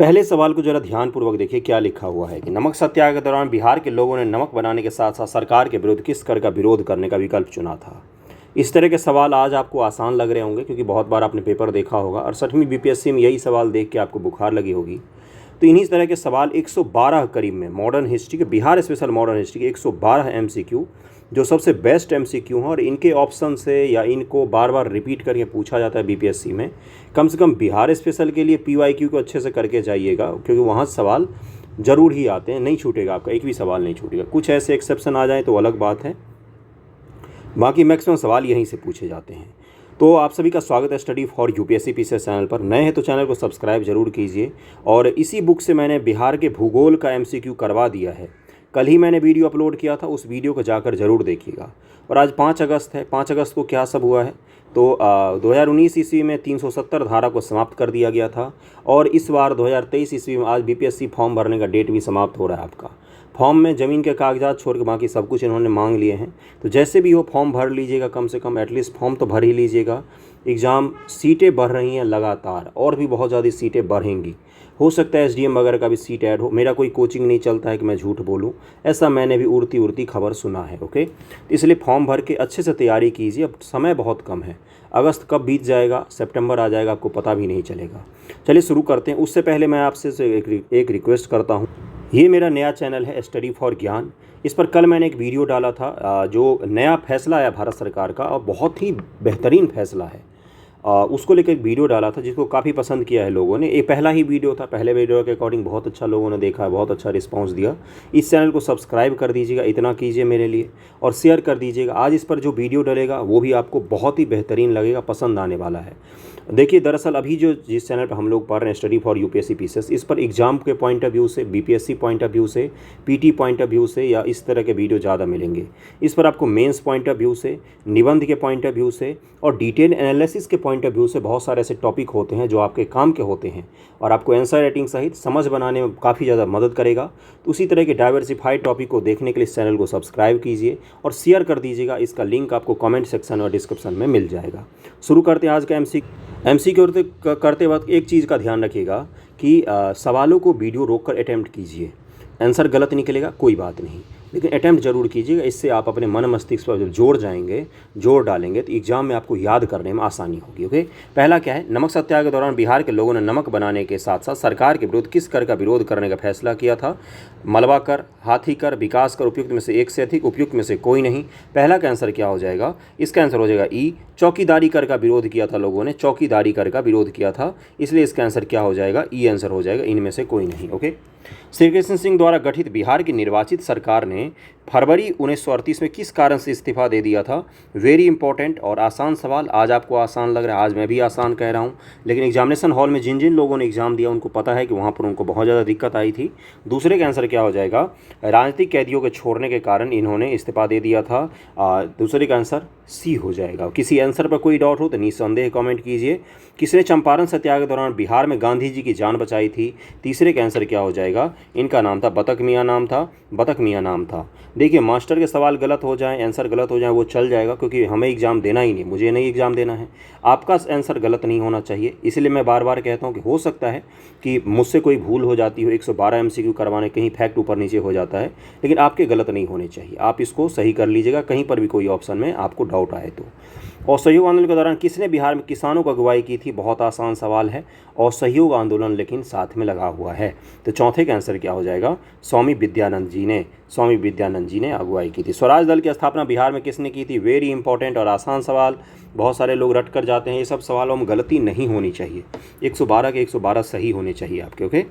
पहले सवाल को जरा ध्यानपूर्वक देखिए क्या लिखा हुआ है कि नमक सत्याग्रह के दौरान बिहार के लोगों ने नमक बनाने के साथ साथ सरकार के विरुद्ध किस कर का विरोध करने का विकल्प चुना था। इस तरह के सवाल आज आपको आसान लग रहे होंगे क्योंकि बहुत बार आपने पेपर देखा होगा और 60वीं बीपीएससी में यही सवाल देख के आपको बुखार लगी होगी। तो इन्हीं तरह के सवाल 112 करीब में मॉडर्न हिस्ट्री के, बिहार स्पेशल मॉडर्न हिस्ट्री के 112 एमसीक्यू जो सबसे बेस्ट एमसीक्यू हैं और इनके ऑप्शन से या इनको बार बार रिपीट करके पूछा जाता है बीपीएससी में। कम से कम बिहार स्पेशल के लिए पीवाईक्यू को अच्छे से करके जाइएगा क्योंकि वहाँ सवाल ज़रूर ही आते हैं, नहीं छूटेगा आपका, एक भी सवाल नहीं छूटेगा। कुछ ऐसे एक्सेप्शन आ जाए तो अलग बात है, बाकी मैक्सिमम सवाल यहीं से पूछे जाते हैं। तो आप सभी का स्वागत है study for UPSC PCS channel पर। नए हैं तो चैनल को सब्सक्राइब जरूर कीजिए। और इसी बुक से मैंने बिहार के भूगोल का एमसीक्यू करवा दिया है, कल ही मैंने वीडियो अपलोड किया था, उस वीडियो को जाकर ज़रूर देखिएगा। और आज 5 अगस्त है। 5 अगस्त को क्या सब हुआ है तो 2019 ईस्वी में 370 धारा को समाप्त कर दिया गया था और इस बार 2023 ईस्वी में आज बीपीएससी फॉर्म भरने का डेट भी समाप्त हो रहा है आपका। फॉर्म में ज़मीन के कागजात छोड़ के बाकी सब कुछ इन्होंने मांग लिए हैं। तो जैसे भी हो फॉर्म भर लीजिएगा, कम से कम एटलीस्ट फॉर्म तो भर ही लीजिएगा। एग्ज़ाम सीटें बढ़ रही हैं लगातार और भी बहुत ज़्यादा सीटें बढ़ेंगी। हो सकता है एसडीएम वगैरह का भी सीट ऐड हो। मेरा कोई कोचिंग नहीं चलता है कि मैं झूठ बोलूं, ऐसा मैंने भी उड़ती उड़ती खबर सुना है। ओके, इसलिए फॉर्म भर के अच्छे से तैयारी कीजिए। अब समय बहुत कम है, अगस्त कब बीत जाएगा, सितंबर आ जाएगा, आपको पता भी नहीं चलेगा। चलिए शुरू करते हैं। उससे पहले मैं आपसे एक रिक्वेस्ट करता हूँ। ये मेरा नया चैनल है स्टडी फॉर ज्ञान। इस पर कल मैंने एक वीडियो डाला था जो नया फैसला आया भारत सरकार का और बहुत ही बेहतरीन फैसला है, उसको लेकर एक वीडियो डाला था जिसको काफ़ी पसंद किया है लोगों ने। ये पहला ही वीडियो था, पहले वीडियो के अकॉर्डिंग बहुत अच्छा लोगों ने देखा है, बहुत अच्छा रिस्पांस दिया। इस चैनल को सब्सक्राइब कर दीजिएगा, इतना कीजिए मेरे लिए, और शेयर कर दीजिएगा। आज इस पर जो वीडियो डलेगा वो भी आपको बहुत ही बेहतरीन लगेगा, पसंद आने वाला है। देखिए दरअसल अभी जिस चैनल पर हम लोग पढ़ रहे हैं स्टडी फॉर यूपीएससी पीसीएस, इस पर एग्जाम के पॉइंट ऑफ व्यू से, बीपीएससी पॉइंट ऑफ व्यू से, पीटी पॉइंट ऑफ व्यू से या इस तरह के वीडियो ज़्यादा मिलेंगे। इस पर आपको मेंस पॉइंट ऑफ व्यू से, निबंध के पॉइंट ऑफ व्यू से और डिटेल एनालिसिस के पॉइंट ऑफ व्यू से बहुत सारे ऐसे टॉपिक होते हैं जो आपके काम के होते हैं और आपको आंसर राइटिंग सहित समझ बनाने में काफ़ी ज़्यादा मदद करेगा। तो उसी तरह के डाइवर्सिफाइड टॉपिक को देखने के लिए इस चैनल को सब्सक्राइब कीजिए और शेयर कर दीजिएगा। इसका लिंक आपको कमेंट सेक्शन और डिस्क्रिप्शन में मिल जाएगा। शुरू करते हैं आज का एमसीक्यू करते वक्त एक चीज़ का ध्यान रखिएगा कि सवालों को वीडियो रोककर अटैम्प्ट कीजिए। आंसर गलत निकलेगा कोई बात नहीं, लेकिन अटैम्प्ट जरूर कीजिएगा। इससे आप अपने मन मस्तिष्क पर जब जोर डालेंगे तो एग्जाम में आपको याद करने में आसानी होगी। ओके, पहला क्या है, नमक सत्याग्रह के दौरान बिहार के लोगों ने नमक बनाने के साथ साथ सरकार के विरुद्ध किस कर का विरोध करने का फैसला किया था। मलबा कर, हाथी कर, विकास कर, उपयुक्त में से एक से अधिक, उपयुक्त में से कोई नहीं। पहला का आंसर क्या हो जाएगा, इसका आंसर हो जाएगा ई। चौकीदारी कर का विरोध किया था लोगों ने, चौकीदारी कर का विरोध किया था, इसलिए इसका आंसर क्या हो जाएगा, ई आंसर हो जाएगा, इनमें से कोई नहीं। ओके, श्री कृष्ण सिंह द्वारा गठित बिहार की निर्वाचित सरकार ने फरवरी 1938 में किस कारण से इस्तीफा दे दिया था। वेरी इंपॉर्टेंट और आसान सवाल। आज आपको आसान लग रहा है, आज मैं भी आसान कह रहा हूँ, लेकिन एग्जामिनेशन हॉल में जिन जिन लोगों ने एग्जाम दिया उनको पता है कि वहाँ पर उनको बहुत ज़्यादा दिक्कत आई थी। दूसरे का आंसर क्या हो जाएगा, राजनीतिक कैदियों के छोड़ने के कारण इन्होंने इस्तीफा दे दिया था। दूसरे का आंसर सी हो जाएगा। किसी आंसर पर कोई डाउट हो तो निस्संदेह कमेंट कीजिए। किसने चंपारण सत्याग्रह के दौरान बिहार में गांधी जी की जान बचाई थी। तीसरे का आंसर क्या हो जाएगा, इनका नाम था बतख मियाँ नाम था, बतख मियाँ नाम था। देखिए मास्टर के सवाल गलत हो जाएं, आंसर गलत हो जाए वो चल जाएगा क्योंकि हमें एग्ज़ाम देना ही नहीं, मुझे नहीं एग्ज़ाम देना है। आपका आंसर गलत नहीं होना चाहिए, इसलिए मैं बार बार कहता हूँ कि हो सकता है कि मुझसे कोई भूल हो जाती हो, 112 एमसीक्यू करवाने कहीं फैक्ट ऊपर नीचे हो जाता है, लेकिन आपके गलत नहीं होने चाहिए। आप इसको सही कर लीजिएगा कहीं पर भी कोई ऑप्शन में आपको डाउट आए तो। असहयोग आंदोलन के दौरान किसने बिहार में किसानों को अगुवाई की थी। बहुत आसान सवाल है, असहयोग आंदोलन लेकिन साथ में लगा हुआ है। तो चौथे का आंसर क्या हो जाएगा, स्वामी विद्यानंद जी ने अगुवाई की थी। स्वराज दल की स्थापना बिहार में किसने की थी। वेरी इंपॉर्टेंट और आसान सवाल, बहुत सारे लोग रट कर जाते हैं। ये सब सवालों में गलती नहीं होनी चाहिए, 112 के 112 सही होने चाहिए आपके। ओके,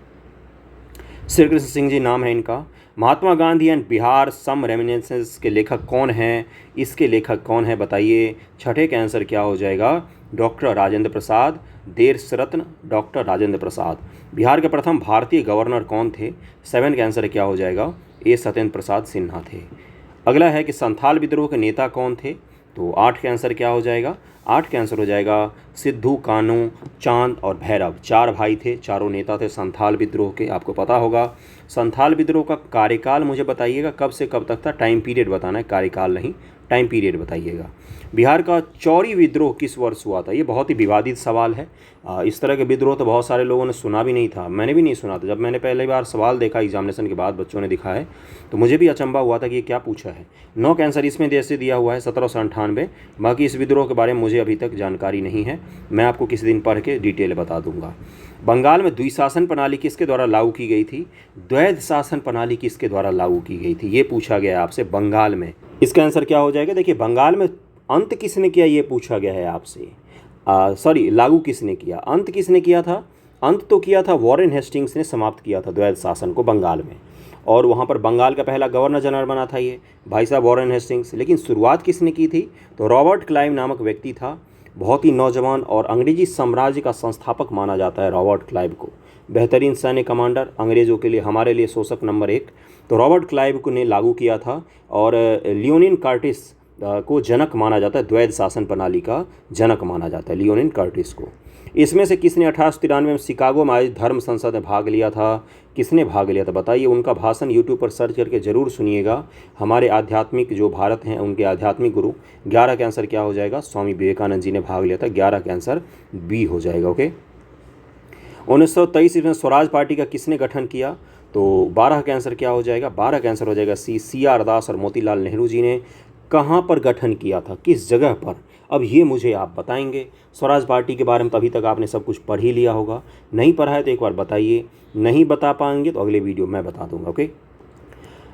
श्री कृष्ण सिंह जी नाम है इनका। महात्मा गांधी एंड बिहार सम रेमिनेंसेस के लेखक कौन हैं, इसके लेखक कौन है बताइए। छठे का आंसर क्या हो जाएगा, डॉक्टर राजेंद्र प्रसाद, देश रत्न डॉक्टर राजेंद्र प्रसाद। बिहार के प्रथम भारतीय गवर्नर कौन थे। 7 का आंसर क्या हो जाएगा, ए सत्येंद्र प्रसाद सिन्हा थे। अगला है कि संथाल विद्रोह के नेता कौन थे। तो 8 का आंसर क्या हो जाएगा, 8 का आंसर हो जाएगा सिद्धू, कानू, चांद और भैरव। 4 भाई थे, चारों नेता थे संथाल विद्रोह के, आपको पता होगा। संथाल विद्रोह का कार्यकाल मुझे बताइएगा कब से कब तक था, टाइम पीरियड बताना है, कार्यकाल नहीं, टाइम पीरियड बताइएगा। बिहार का चौरी विद्रोह किस वर्ष हुआ था। ये बहुत ही विवादित सवाल है, इस तरह के विद्रोह तो बहुत सारे लोगों ने सुना भी नहीं था, मैंने भी नहीं सुना था। जब मैंने पहली बार सवाल देखा एग्जामिनेशन के बाद बच्चों ने दिखा है तो मुझे भी अचंभा हुआ था कि ये क्या पूछा है। 9 का आंसर इसमें जैसे दिया हुआ है 1798। बाकी इस विद्रोह के बारे में मुझे अभी तक जानकारी नहीं है, मैं आपको किसी दिन पढ़ के डिटेल बता दूंगा। बंगाल में द्विशासन प्रणाली किसके द्वारा लागू की गई थी? द्वैध शासन प्रणाली किसके द्वारा लागू की गई थी, ये पूछा गया है आपसे बंगाल में। इसका आंसर क्या हो जाएगा? देखिए, बंगाल में अंत किसने किया ये पूछा गया है आपसे। सॉरी, लागू किसने किया, अंत किसने किया था? अंत तो किया था वॉरेन हेस्टिंग्स ने, समाप्त किया था द्वैध शासन को बंगाल में, और वहाँ पर बंगाल का पहला गवर्नर जनरल बना था ये भाई साहब वॉरेन हेस्टिंग्स। लेकिन शुरुआत किसने की थी? तो रॉबर्ट क्लाइव नामक व्यक्ति था, बहुत ही नौजवान, और अंग्रेजी साम्राज्य का संस्थापक माना जाता है रॉबर्ट क्लाइव को। बेहतरीन सैन्य कमांडर, अंग्रेज़ों के लिए, हमारे लिए शोषक नंबर 1। तो रॉबर्ट क्लाइव को ने लागू किया था, और लियोनिन कर्टिस को जनक माना जाता है, द्वैध शासन प्रणाली का जनक माना जाता है लियोनिन कर्टिस को। इसमें से किसने 1893 में शिकागो में आयोजित धर्म संसद में भाग लिया था? किसने भाग लिया था बताइए? उनका भाषण यूट्यूब पर सर्च करके ज़रूर सुनिएगा। हमारे आध्यात्मिक जो भारत हैं उनके आध्यात्मिक गुरु। 11 का आंसर क्या हो जाएगा? स्वामी विवेकानंद जी ने भाग लिया था। 11 का आंसर बी हो जाएगा। ओके। 1923 में स्वराज पार्टी का किसने गठन किया? तो 12 का आंसर क्या हो जाएगा? 12 का आंसर हो जाएगा सी आर दास और मोतीलाल नेहरू जी ने। कहाँ पर गठन किया था, किस जगह पर? अब ये मुझे आप बताएंगे। स्वराज पार्टी के बारे में तो अभी तक आपने सब कुछ पढ़ ही लिया होगा, नहीं पढ़ा है तो एक बार बताइए, नहीं बता पाएंगे तो अगले वीडियो में बता दूंगा। ओके।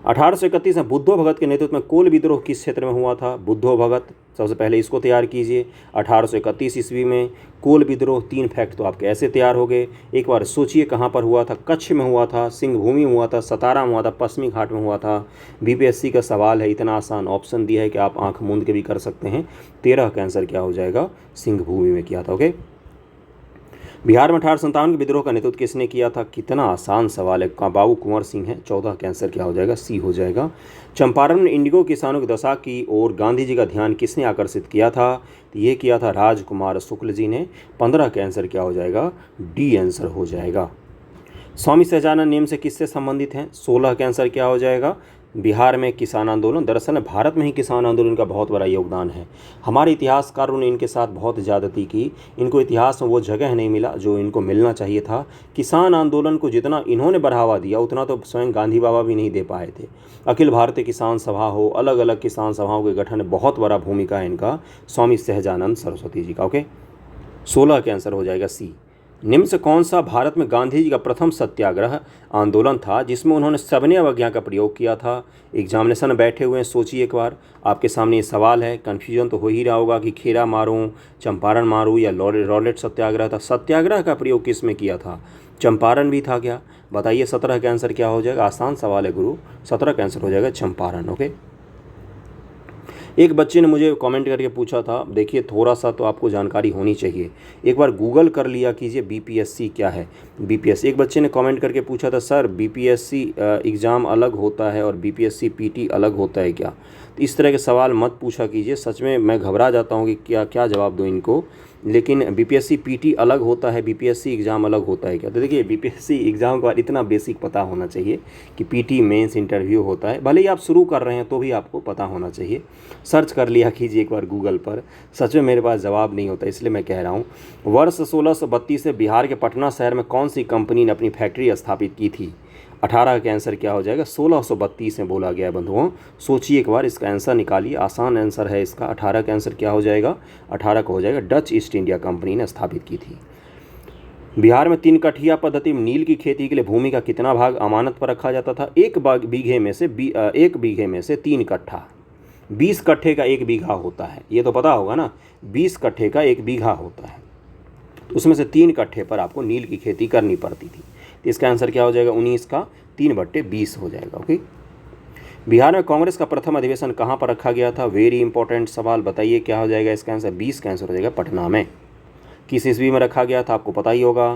1831 में बुद्धो भगत के नेतृत्व में कोल विद्रोह किस क्षेत्र में हुआ था? बुद्धो भगत, सबसे पहले इसको तैयार कीजिए। 1831 ईस्वी में कोल विद्रोह। 3 फैक्ट तो आपके ऐसे तैयार हो गए। एक बार सोचिए कहाँ पर हुआ था? कच्छ में हुआ था, सिंह भूमि में हुआ था, सतारा में हुआ था, पश्चिमी घाट में हुआ था। बीपीएससी का सवाल है, इतना आसान ऑप्शन दिया है कि आप आंख मूंद के भी कर सकते हैं। 13 का आंसर क्या हो जाएगा? सिंह भूमि में किया था। ओके। बिहार में 1857 के विद्रोह का नेतृत्व किसने किया था? कितना आसान सवाल है। बाबू कुंवर सिंह है। 14 का आंसर क्या हो जाएगा? सी हो जाएगा। चंपारण में इंडिगो किसानों की दशा की ओर गांधी जी का ध्यान किसने आकर्षित किया था? तो ये किया था राजकुमार शुक्ल जी ने। 15 का आंसर क्या हो जाएगा? डी आंसर हो जाएगा। स्वामी सहजानंद नियम से किससे संबंधित हैं? 16 का आंसर क्या हो जाएगा? बिहार में किसान आंदोलन। दरअसल भारत में ही किसान आंदोलन का बहुत बड़ा योगदान है। हमारे इतिहासकारों ने इनके साथ बहुत ज़्यादती की, इनको इतिहास में वो जगह नहीं मिला जो इनको मिलना चाहिए था। किसान आंदोलन को जितना इन्होंने बढ़ावा दिया उतना तो स्वयं गांधी बाबा भी नहीं दे पाए थे। अखिल भारतीय किसान सभा हो, अलग अलग किसान सभाओं के गठन में बहुत बड़ा भूमिका है इनका, स्वामी सहजानंद सरस्वती जी का। ओके। 16 के आंसर हो जाएगा सी। निम्न से कौन सा भारत में गांधी जी का प्रथम सत्याग्रह आंदोलन था जिसमें उन्होंने सविनय अवज्ञा का प्रयोग किया था? एग्जामिनेशन में बैठे हुए हैं, सोचिए एक बार। आपके सामने ये सवाल है, कन्फ्यूजन तो हो ही रहा होगा कि खेरा मारूं, चंपारण मारूं या रॉलेट सत्याग्रह था। सत्याग्रह का प्रयोग किस में किया था? चंपारण भी था क्या? बताइए। 17 का आंसर क्या हो जाएगा? आसान सवाल है गुरु। 17 का आंसर हो जाएगा चंपारण। ओके। एक बच्चे ने मुझे कमेंट करके पूछा था, देखिए थोड़ा सा तो आपको जानकारी होनी चाहिए, एक बार गूगल कर लिया कीजिए बीपीएससी क्या है। बीपीएससी, एक बच्चे ने कमेंट करके पूछा था, सर बीपीएससी एग्ज़ाम अलग होता है और बीपीएससी पीटी अलग होता है क्या? तो इस तरह के सवाल मत पूछा कीजिए, सच में मैं घबरा जाता हूँ कि क्या जवाब दूँ इनको। लेकिन बीपीएससी पीटी अलग होता है, बीपीएससी एग्ज़ाम अलग होता है क्या? तो देखिए बीपीएससी एग्ज़ाम का इतना बेसिक पता होना चाहिए कि पीटी मेंस इंटरव्यू होता है। भले ही आप शुरू कर रहे हैं तो भी आपको पता होना चाहिए। सर्च कर लिया कीजिए एक बार गूगल पर। सच में मेरे पास जवाब नहीं होता, इसलिए मैं कह रहा हूँ। वर्ष 1632 से बिहार के पटना शहर में कौन सी कंपनी ने अपनी फैक्ट्री स्थापित की थी? 18 का आंसर क्या हो जाएगा? 1632 में बोला गया है बंधुओं। सोचिए एक बार, इसका आंसर निकालिए, आसान आंसर है इसका। 18 का आंसर क्या हो जाएगा? 18 का हो जाएगा डच ईस्ट इंडिया कंपनी ने स्थापित की थी। बिहार में 3 कठिया पद्धति में नील की खेती के लिए भूमि का कितना भाग अमानत पर रखा जाता था? 1 बीघे में से 3 कट्ठा, 20 कट्ठे का 1 बीघा होता है, ये तो पता होगा ना। 20 कट्ठे का 1 बीघा होता है, तो उसमें से 3 कट्ठे पर आपको नील की खेती करनी पड़ती थी। तो इसका आंसर क्या हो जाएगा? 19 का 3/20 हो जाएगा। ओके। बिहार में कांग्रेस का प्रथम अधिवेशन कहाँ पर रखा गया था? वेरी इंपॉर्टेंट सवाल, बताइए क्या हो जाएगा इसका आंसर? 20 का आंसर हो जाएगा पटना में। किस ईस्वी में रखा गया था आपको पता ही होगा।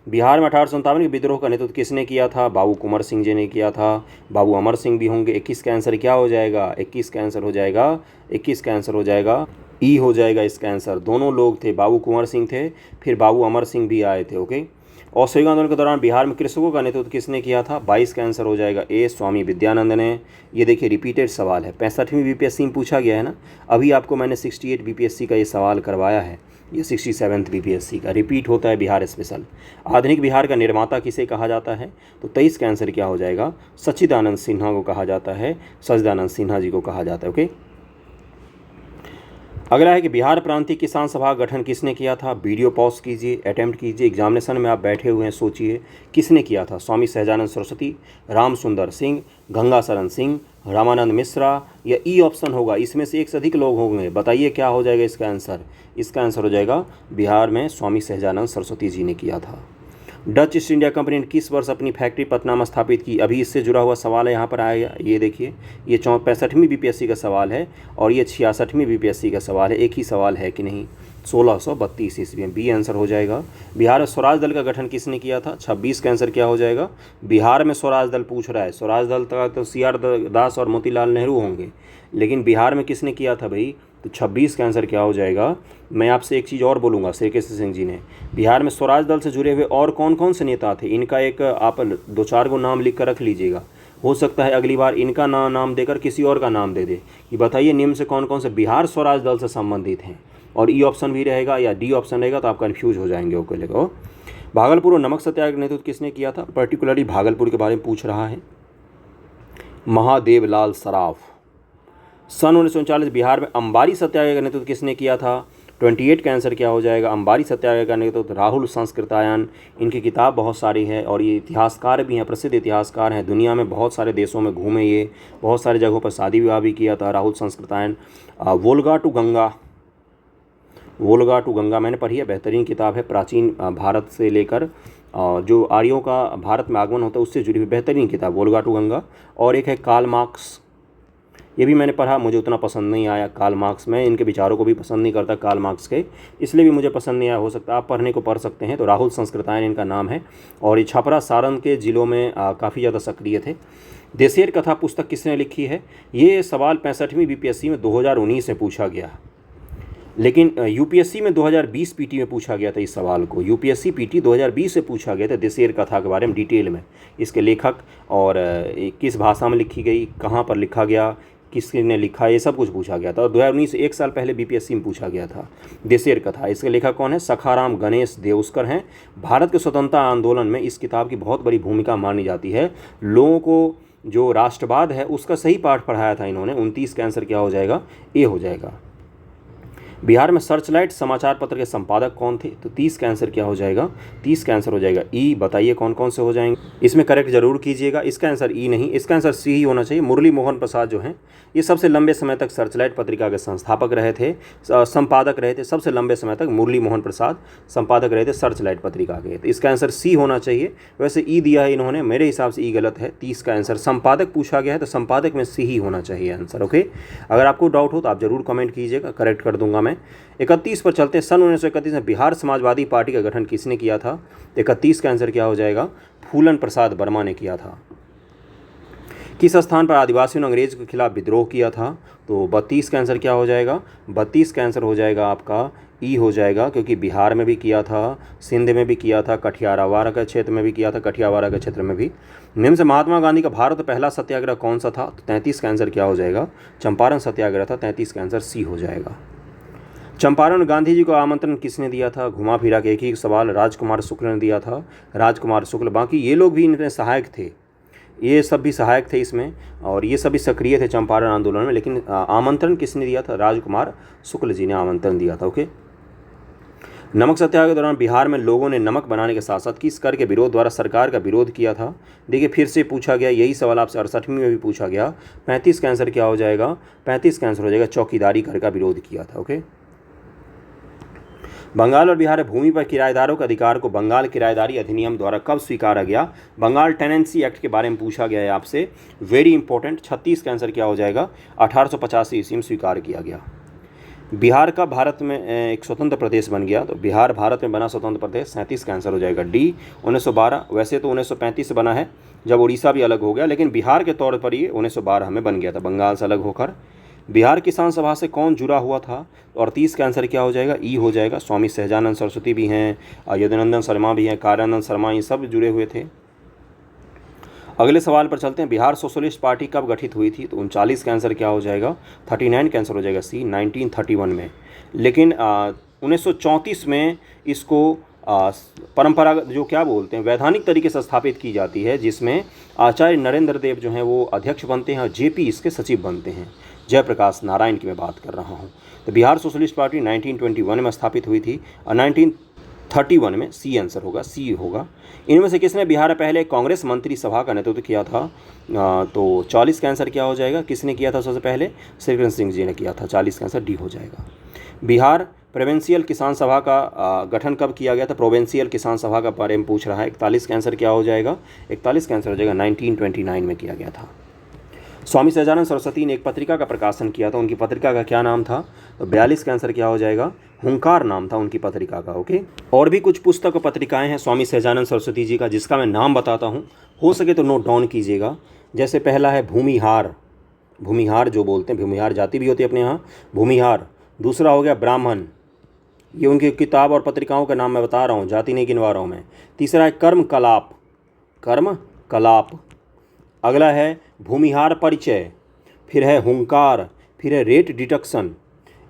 बिहार में 1857 के विद्रोह का नेतृत्व किसने किया था? बाबू कुंवर सिंह जी ने किया था। बाबू अमर सिंह भी होंगे। 21 का आंसर क्या हो जाएगा? 21 का आंसर हो जाएगा, 21 का आंसर हो जाएगा ई हो जाएगा इसका आंसर। दोनों लोग थे, बाबू कुंवर सिंह थे, फिर बाबू अमर सिंह भी आए थे। ओके। असहयोग आंदोलन के दौरान बिहार में कृषकों का नेतृत्व किसने किया था? 22 का आंसर हो जाएगा ए, स्वामी विद्यानंद ने। ये देखिए रिपीटेड सवाल है, 65वीं बीपीएससी में पूछा गया है ना। अभी आपको मैंने 68 बीपीएससी का ये सवाल करवाया है, ये 67th बीपीएससी का रिपीट होता है बिहार स्पेशल। आधुनिक बिहार का निर्माता किसे कहा जाता है? तो 23 का आंसर क्या हो जाएगा? सच्चिदानंद सिन्हा को कहा जाता है, सच्चिदानंद सिन्हा जी को कहा जाता है। ओके, अगला है कि बिहार प्रांतीय किसान सभा का गठन किसने किया था? वीडियो पॉज कीजिए, अटेम्प्ट कीजिए, एग्जामिनेशन में आप बैठे हुए हैं, सोचिए किसने किया था। स्वामी सहजानंद सरस्वती, राम सुंदर सिंह, गंगा शरण सिंह, रामानंद मिश्रा, या ई ऑप्शन होगा, इसमें से एक से अधिक लोग होंगे। बताइए क्या हो जाएगा इसका आंसर? इसका आंसर हो जाएगा बिहार में स्वामी सहजानंद सरस्वती जी ने किया था। डच ईस्ट इंडिया कंपनी ने किस वर्ष अपनी फैक्ट्री पटना में स्थापित की? अभी इससे जुड़ा हुआ सवाल है, यहाँ पर आएगा। ये देखिए, ये 65वीं बीपीएससी का सवाल है और ये 66वीं बीपीएससी का सवाल है। एक ही सवाल है कि नहीं? 1632 ईस्वी में। बी आंसर हो जाएगा। बिहार में स्वराज दल का गठन किसने किया था? 26 का आंसर क्या हो जाएगा? बिहार में स्वराज दल पूछ रहा है। स्वराज दल का तो CR दास और मोतीलाल नेहरू होंगे, लेकिन बिहार में किसने किया था भाई? तो 26 का आंसर क्या हो जाएगा? मैं आपसे एक चीज़ और बोलूँगा, श्रीकृष्ण सिंह जी ने। बिहार में स्वराज दल से जुड़े हुए और कौन कौन से नेता थे, इनका एक आप 2-4 गो नाम लिख कर रख लीजिएगा। हो सकता है अगली बार इनका नाम देकर किसी और का नाम दे दे कि बताइए निम्न से कौन कौन से बिहार स्वराज दल से संबंधित हैं। और ई ऑप्शन भी रहेगा या डी ऑप्शन रहेगा तो आप कन्फ्यूज हो जाएंगे। ओके लेको, भागलपुर और नमक सत्याग्रह नेतृत्व किसने किया था? पर्टिकुलरली भागलपुर के बारे में पूछ रहा है। महादेव लाल सराफ। सन 1939 बिहार में अंबारी सत्याग्रह का नेतृत्व किसने किया था? 28 का आंसर क्या हो जाएगा? अंबारी सत्याग्रह का नेतृत्व राहुल संस्कृतायन। इनकी किताब बहुत सारी है और ये इतिहासकार भी हैं, प्रसिद्ध इतिहासकार हैं। दुनिया में बहुत सारे देशों में घूमे, ये बहुत सारे जगहों पर शादी विवाह भी किया था राहुल संस्कृतायन। वोल्गा टू गंगा मैंने पढ़ी है, बेहतरीन किताब है। प्राचीन भारत से लेकर जो आर्यों का भारत में आगमन होता है उससे जुड़ी हुई बेहतरीन किताब वोल्गा टू गंगा। और एक है कार्ल मार्क्स, ये भी मैंने पढ़ा, मुझे उतना पसंद नहीं आया कार्ल मार्क्स। मैं इनके विचारों को भी पसंद नहीं करता कार्ल मार्क्स के, इसलिए भी मुझे पसंद नहीं आया। हो सकता है आप पढ़ने को पढ़ सकते हैं। तो राहुल संस्कृतायन इनका नाम है और ये छपरा सारण के ज़िलों में काफ़ी ज़्यादा सक्रिय थे। देशेर कथा पुस्तक किसने लिखी है? ये सवाल 65वीं बीपीएससी में 2019 में पूछा गया, लेकिन यूपीएससी में 2020 पीटी में पूछा गया था इस सवाल को। यूपीएससी पीटी 2020 से पूछा गया था देशेर कथा के बारे में डिटेल में, इसके लेखक और किस भाषा में लिखी गई, कहाँ पर लिखा गया, किसने लिखा, ये सब कुछ पूछा गया था। और 2019 एक साल पहले बीपीएससी में पूछा गया था देशेर कथा। इसके लेखक कौन है? सखाराम गणेश देउस्कर हैं। भारत के स्वतंत्रता आंदोलन में इस किताब की बहुत बड़ी भूमिका मानी जाती है। लोगों को जो राष्ट्रवाद है उसका सही पाठ पढ़ाया था इन्होंने। 29 का आंसर क्या हो जाएगा? ए हो जाएगा। बिहार में सर्चलाइट समाचार पत्र के संपादक कौन थे? तो 30 का आंसर क्या हो जाएगा? 30 का आंसर हो जाएगा ई। बताइए कौन कौन से हो जाएंगे, इसमें करेक्ट जरूर कीजिएगा। इसका आंसर ई नहीं, इसका आंसर सी ही होना चाहिए। मुरली मोहन प्रसाद जो हैं ये सबसे लंबे समय तक सर्चलाइट पत्रिका के संस्थापक रहे थे, संपादक रहे थे। सबसे लंबे समय तक मुरली मोहन प्रसाद संपादक रहे थे सर्चलाइट पत्रिका के। तो इसका आंसर सी होना चाहिए। वैसे ई दिया है इन्होंने, मेरे हिसाब से ई गलत है। 30 का आंसर संपादक पूछा गया है तो संपादक में सी ही होना चाहिए आंसर। ओके, अगर आपको डाउट हो तो आप जरूर कमेंट कीजिएगा, करेक्ट कर दूंगा मैं। 31 पर चलते हैं। सन 1931 में बिहार समाजवादी पार्टी का गठन किसने किया था? 31 का आंसर क्या हो जाएगा? फूलन प्रसाद वर्मा ने किया था। किस स्थान पर आदिवासियों ने अंग्रेज के खिलाफ विद्रोह किया था? तो 32 का आंसर क्या हो जाएगा? 32 का आंसर हो जाएगा आपका ई हो जाएगा, क्योंकि बिहार में भी किया था, सिंध में भी किया था, कठियावाड़ के क्षेत्र में भी किया था, कठियावाड़ के क्षेत्र में भी। निम्न से महात्मा गांधी का भारत पहला सत्याग्रह कौन सा था? तो 33 का आंसर क्या हो जाएगा? चंपारण सत्याग्रह था। 33 का आंसर सी हो जाएगा। चंपारण गांधी जी को आमंत्रण किसने दिया था? घुमा फिरा के एक ही सवाल राजकुमार शुक्ल ने दिया था, राजकुमार शुक्ल। बाकी ये लोग भी इनमें सहायक थे, ये सब भी सहायक थे इसमें और ये सभी सक्रिय थे चंपारण आंदोलन में, लेकिन आमंत्रण किसने दिया था? राजकुमार शुक्ल जी ने आमंत्रण दिया था। ओके, नमक सत्याग्रह के दौरान बिहार में लोगों ने नमक बनाने के साथ साथ किस कर के विरोध द्वारा सरकार का विरोध किया था? देखिए फिर से पूछा गया, यही सवाल आपसे 68वीं में भी पूछा गया। 35 का आंसर क्या हो जाएगा? 35 का आंसर हो जाएगा चौकीदारी कर का विरोध किया था। ओके, बंगाल और बिहार में भूमि पर किराएदारों के अधिकार को बंगाल किराएदारी अधिनियम द्वारा कब स्वीकारा गया? बंगाल टेनेंसी एक्ट के बारे में पूछा गया है आपसे, वेरी इंपॉर्टेंट। 36 का आंसर क्या हो जाएगा? 1885 ईस्वी में स्वीकार किया गया। बिहार का भारत में एक स्वतंत्र प्रदेश बन गया, तो बिहार भारत में बना स्वतंत्र प्रदेश। 37 का आंसर हो जाएगा डी। 1912, वैसे तो 1935 से बना है जब उड़ीसा भी अलग हो गया, लेकिन बिहार के तौर पर ये 1912 में बन गया था बंगाल से अलग होकर। बिहार किसान सभा से कौन जुड़ा हुआ था? और 30 का आंसर क्या हो जाएगा? ई हो जाएगा। स्वामी सहजानंद सरस्वती भी हैं, यदुनंदन शर्मा भी हैं, कार्यानंद शर्मा, ये सब जुड़े हुए थे। अगले सवाल पर चलते हैं। बिहार सोशलिस्ट पार्टी कब गठित हुई थी? तो 39 का आंसर क्या हो जाएगा? 39 का आंसर हो जाएगा सी, 1931 में। लेकिन 1934 में इसको परंपरागत जो क्या बोलते हैं वैधानिक तरीके से स्थापित की जाती है, जिसमें आचार्य नरेंद्र देव जो हैं वो अध्यक्ष बनते हैं और जेपी इसके सचिव बनते हैं। जयप्रकाश नारायण की मैं बात कर रहा हूँ। तो बिहार सोशलिस्ट पार्टी 1921 में स्थापित हुई थी और 1931 में सी आंसर होगा, सी होगा। इनमें से किसने बिहार में पहले कांग्रेस मंत्री सभा का नेतृत्व किया था? तो 40 का आंसर क्या हो जाएगा? किसने किया था सबसे पहले? श्रीकृष्ण सिंह जी ने किया था। 40 का आंसर डी हो जाएगा। बिहार प्रोविंशियल किसान सभा का गठन कब किया गया था? प्रोविंशियल किसान सभा का बारे में पूछ रहा है। 41 का आंसर क्या हो जाएगा? 41 का आंसर हो जाएगा 1929 में किया गया था। स्वामी सहजानंद सरस्वती ने एक पत्रिका का प्रकाशन किया था, उनकी पत्रिका का क्या नाम था? तो 42 का आंसर क्या हो जाएगा? हुंकार नाम था उनकी पत्रिका का। ओके। और भी कुछ पुस्तक और पत्रिकाएं हैं स्वामी सहजानंद सरस्वती जी का, जिसका मैं नाम बताता हूँ, हो सके तो नोट डाउन कीजिएगा। जैसे पहला है भूमिहार, भूमिहार जो बोलते हैं, भूमिहार जाति भी होती है अपने यहाँ, भूमिहार। दूसरा हो गया ब्राह्मण, ये उनकी किताब और पत्रिकाओं का नाम मैं बता रहा हूँ, जाति नहीं गिनवा रहा हूँ मैं। तीसरा है कर्म कलाप, कर्म कलाप। अगला है भूमिहार परिचय, फिर है हुंकार, फिर है rate deduction,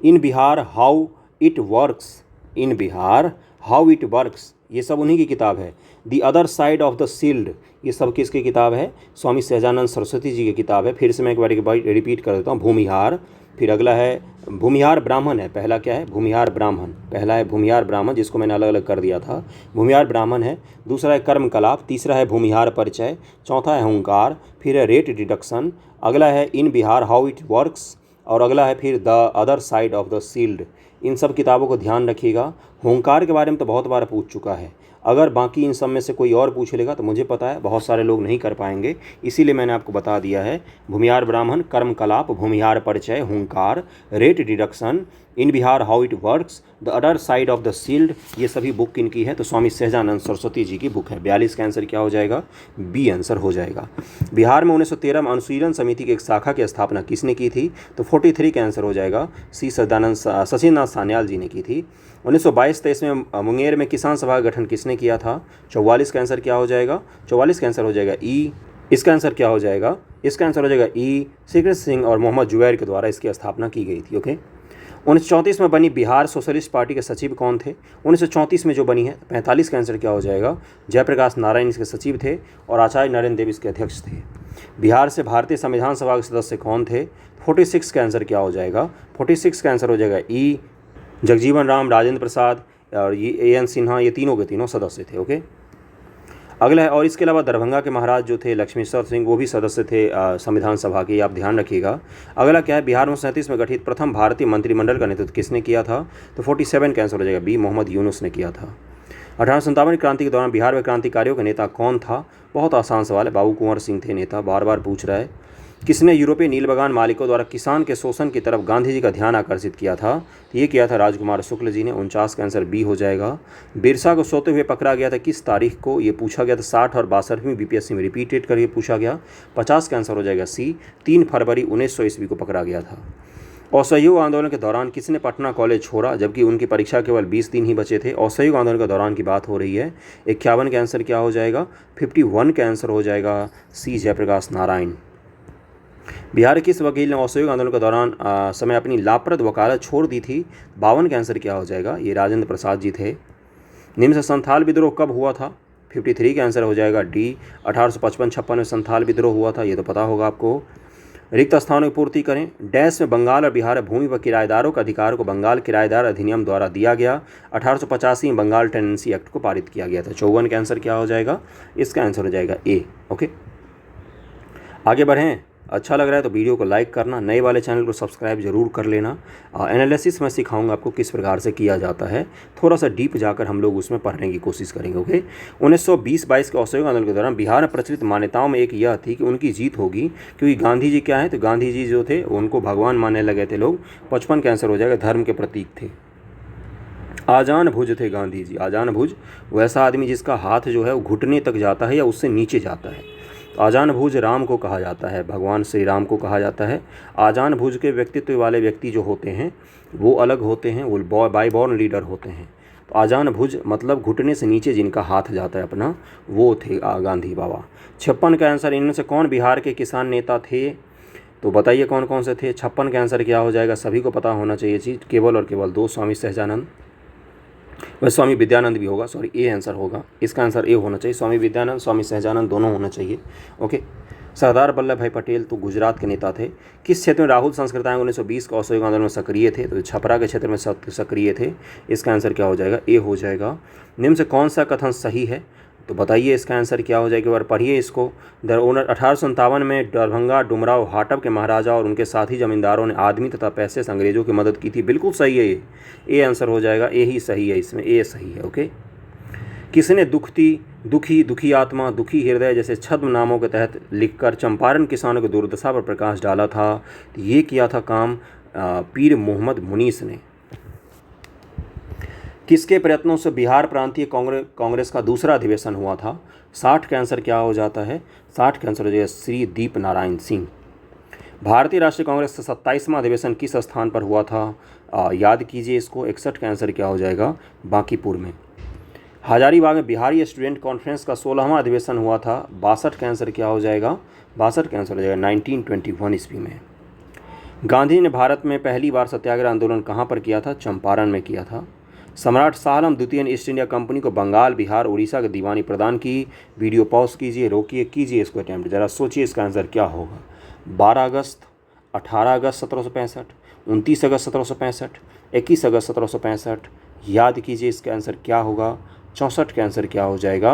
in Bihar how it works, in Bihar how it works, ये सब उन्हीं की किताब है। The other side of the shield, ये सब किसकी किताब है? स्वामी सहजानंद सरस्वती जी की किताब है। फिर से मैं एक बार रिपीट कर देता हूँ। भूमिहार, फिर अगला है भूमिहार ब्राह्मण है, पहला क्या है? भूमिहार ब्राह्मण, पहला है भूमिहार ब्राह्मण, जिसको मैंने अलग अलग कर दिया था। भूमिहार ब्राह्मण है। दूसरा है कर्म कलाप, तीसरा है भूमिहार परिचय, चौथा है हुंकार, फिर है रेट डिडक्शन, अगला है in Bihar how it works, और अगला है फिर the other side of the shield. इन सब किताबों को ध्यान रखिएगा। हुंकार के बारे में तो बहुत बार पूछ चुका है, अगर बाकी इन सब में से कोई और पूछ लेगा तो मुझे पता है बहुत सारे लोग नहीं कर पाएंगे, इसीलिए मैंने आपको बता दिया है। भूमिहार ब्राह्मण, कर्म कलाप, भूमिहार परिचय, हुंकार, rate deduction, in Bihar how it works, the other side of the shield, ये सभी बुक इनकी है। तो स्वामी सहजानंद सरस्वती जी की बुक है। 42 का आंसर क्या हो जाएगा? बी आंसर हो जाएगा। बिहार में 1913 में अनुशीलन समिति की एक शाखा की स्थापना किसने की थी? तो 43 का आंसर हो जाएगा, सी सचिंद्रनाथ सान्याल जी ने की थी। 1922-23 में मुंगेर में किसान सभा का गठन किसने किया था? 44 का आंसर क्या हो जाएगा? 44 का आंसर हो जाएगा ई। इसका आंसर क्या हो जाएगा? इसका आंसर हो जाएगा ई, श्रीकृष्ण सिंह और मोहम्मद जुबैर के द्वारा इसकी स्थापना की गई थी। ओके। 1934 में बनी बिहार सोशलिस्ट पार्टी के सचिव कौन थे? 1934 में जो बनी है। 45 का आंसर क्या हो जाएगा? जयप्रकाश नारायण इसके सचिव थे और आचार्य नरेंद्र देव इसके अध्यक्ष थे। बिहार से भारतीय संविधान सभा के सदस्य कौन थे? 46 का आंसर क्या हो जाएगा? 46 का आंसर हो जाएगा ई, जगजीवन राम, राजेंद्र प्रसाद और ये ए.एन. सिन्हा, ये तीनों के तीनों सदस्य थे। ओके। अगला है, और इसके अलावा दरभंगा के महाराज जो थे लक्ष्मीश्वर सिंह, वो भी सदस्य थे संविधान सभा के, आप ध्यान रखिएगा। अगला क्या है? बिहार में 1937 में गठित प्रथम भारतीय मंत्रिमंडल का नेतृत्व किसने किया था? तो 47 का आंसर हो जाएगा बी, मोहम्मद यूनुस ने किया था। 1857 क्रांति के दौरान बिहार में क्रांतिकारियों का नेता कौन था? बहुत आसान सवाल है, बाबू कुंवर सिंह थे नेता, बार बार पूछ रहा है। किसने यूरोपीय नील बगान मालिकों द्वारा किसान के शोषण की तरफ गांधी जी का ध्यान आकर्षित किया था? तो ये किया था राजकुमार शुक्ल जी ने। 49 का आंसर बी हो जाएगा। बिरसा को सोते हुए पकड़ा गया था किस तारीख को? ये पूछा गया था 60 और 62वीं बीपीएससी में रिपीटेड करके पूछा गया। 50 का आंसर हो जाएगा सी, 3 फरवरी 1900 ईस्वी को पकड़ा गया था। असहयोग आंदोलन के दौरान किसने पटना कॉलेज छोड़ा जबकि उनकी परीक्षा केवल 20 दिन ही बचे थे? असहयोग आंदोलन के दौरान की बात हो रही है। 51 का आंसर क्या हो जाएगा? 51 का आंसर हो जाएगा सी, जयप्रकाश नारायण। बिहार के किस वकील ने असहयोग आंदोलन के दौरान समय अपनी लाभप्रद वकालत छोड़ दी थी? 52 का आंसर क्या हो जाएगा? ये राजेंद्र प्रसाद जी थे। निम्न से संथाल विद्रोह कब हुआ था? 53 का आंसर हो जाएगा डी, 1855-56 में संथाल विद्रोह हुआ था, ये तो पता होगा आपको। रिक्त स्थानों की पूर्ति करें। डैश में बंगाल और बिहार भूमि व किराएदारों के अधिकार को बंगाल किराएदार अधिनियम द्वारा दिया गया। 1885 में बंगाल टेनेंसी एक्ट को पारित किया गया था। 54 का आंसर क्या हो जाएगा? इसका आंसर हो जाएगा ए। ओके, आगे बढ़ें। अच्छा लग रहा है तो वीडियो को लाइक करना, नए वाले चैनल को सब्सक्राइब जरूर कर लेना। एनालिसिस मैं सिखाऊंगा आपको किस प्रकार से किया जाता है, थोड़ा सा डीप जाकर हम लोग उसमें पढ़ने की कोशिश करेंगे। ओके। 1920-22 के असहयोग आंदोलन के दौरान बिहार में प्रचलित मान्यताओं में एक यह थी कि उनकी जीत होगी, क्योंकि गांधी जी क्या है, तो गांधी जी जो थे उनको भगवान मानने लगे थे लोग। 55 का आंसर हो जाएगा, धर्म के प्रतीक थे। आजान भुज थे गांधी जी। आजान भुज वैसा आदमी जिसका हाथ जो है वो घुटने तक जाता है या उससे नीचे जाता है, तो आजान भुज राम को कहा जाता है, भगवान श्री राम को कहा जाता है। आजान भुज के व्यक्तित्व वाले व्यक्ति जो होते हैं वो अलग होते हैं, वो बाई बॉर्न लीडर होते हैं। तो आजान भुज मतलब घुटने से नीचे जिनका हाथ जाता है अपना, वो थे गांधी बाबा। 56 का आंसर, इनमें से कौन बिहार के किसान नेता थे? तो बताइए कौन कौन से थे। 56 का आंसर क्या हो जाएगा? सभी को पता होना चाहिए चीज़, केवल और केवल 2, स्वामी सहजानंद, वह स्वामी विद्यानंद भी होगा, सॉरी ए आंसर होगा, इसका आंसर ए होना चाहिए। स्वामी विद्यानंद, स्वामी सहजानंद दोनों होना चाहिए। ओके। सरदार वल्लभ भाई पटेल तो गुजरात के नेता थे। किस क्षेत्र में राहुल संस्कृतांग 1920 का असहयोग आंदोलन में सक्रिय थे? तो छपरा के क्षेत्र में सक्रिय थे। इसका आंसर क्या हो जाएगा? ए हो जाएगा। निम्न से कौन सा कथन सही है? तो बताइए इसका आंसर क्या हो जाएगा, एक बार पढ़िए इसको। 1857 में दरभंगा डुमराव हाटप के महाराजा और उनके साथी जमींदारों ने आदमी तथा पैसे से अंग्रेजों की मदद की थी। बिल्कुल सही है ये, ए आंसर हो जाएगा, ए ही सही है, इसमें ए सही है। ओके। किसने दुखी आत्मा, दुखी हृदय जैसे छद्म नामों के तहत लिखकर चंपारण किसानों की दुर्दशा पर प्रकाश डाला था? तो ये किया था काम पीर मोहम्मद मुनीस ने। किसके प्रयत्नों से बिहार प्रांतीय कांग्रेस का दूसरा अधिवेशन हुआ था? 60 का आंसर क्या हो जाता है? 60 का आंसर हो जाएगा श्री दीप नारायण सिंह। भारतीय राष्ट्रीय कांग्रेस का 27वां अधिवेशन किस स्थान पर हुआ था? याद कीजिए इसको। 61 का आंसर क्या हो जाएगा? बांकीपुर में। हजारीबाग में बिहारी स्टूडेंट कॉन्फ्रेंस का 16वां अधिवेशन हुआ था। 62 का आंसर क्या हो जाएगा? 62 का आंसर हो जाएगा 1921 ईस्वी में। गांधी ने भारत में पहली बार सत्याग्रह आंदोलन कहाँ पर किया था? चंपारण में किया था। सम्राट शाह आलम द्वितीय ने ईस्ट इंडिया कंपनी को बंगाल, बिहार, उड़ीसा की दीवानी प्रदान की। वीडियो पॉज कीजिए, रोकिए, कीजिए इसको अटैम्प्ट, जरा सोचिए इसका आंसर क्या होगा। 12 अगस्त, 18 अगस्त 1765, 29 अगस्त 1765, 21 अगस्त 1765। याद कीजिए इसका आंसर क्या होगा। 64 का आंसर क्या हो जाएगा?